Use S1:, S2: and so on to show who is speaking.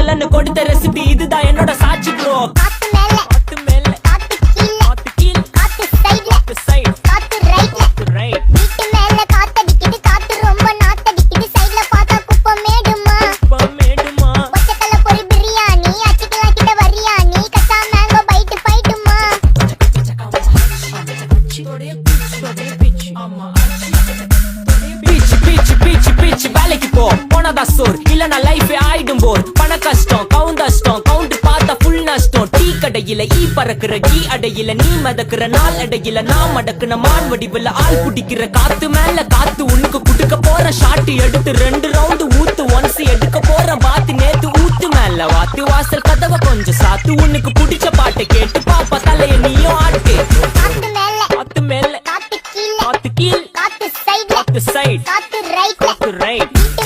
S1: சொல்லலன்னு கொடுத்த ரெசிபி இதுதான் என்னோட சாட்சி ப்ரோ.
S2: காத்து மேல
S1: காத்து மேல
S2: காத்து கீழ
S1: காத்து கீழ
S2: காத்து சைடுல
S1: காத்து சைடு
S2: காத்து ரைட்ல
S1: காத்து ரைட்.
S2: வீட்டு மேல காத்தடிக்குது காத்து ரொம்ப நாத்தடிக்குது சைடுல பார்த்தா குப்பை மேடுமா
S1: மேடுமா
S2: ஒச்சக்கல்ல பொரி பிரியாணி அச்சிக்கலாம் கிட்ட வரியாணி கச்சா மேங்கோ பைட்டு பைட்டுமா
S1: பீச் பீச் பீச் பீச் வேலைக்கு போ போனதா சோர் இல்லனா லைஃபே ஆயிடும் போர். பண கஷ்டம் கவுந்தஷ்டம் கவுண்ட் பார்த்தா ஃபுல் நஷ்டம். டீ கடையில ஈ பறக்குற கீ அடையில நீ மதக்குற நாள் அடையில நான் மடக்குன மான் வடிவுல ஆள் புடிக்கிற காத்து மேல காத்து உனக்கு குடுக்க போற ஷாட் எடுத்து 2 ரவுண்டு ஊத்து ஒன்ஸ் எடுக்க போற பாத்து நேத்து ஊத்து மேல வாத்து வாசல் கதவை கொஞ்சம் சாத்து உனக்கு பிடிச்ச பாட்டை கேட்டு பாப்பா தலைய நீயும் ஆட்டு.
S2: காத்து மேல
S1: காத்து மேல
S2: காத்து கீழ
S1: காத்து கீழ்
S2: காத்து சைடுல
S1: காத்து சைடு
S2: காத்து ரைட்ல
S1: காத்து ரைட்.
S2: வீட்டு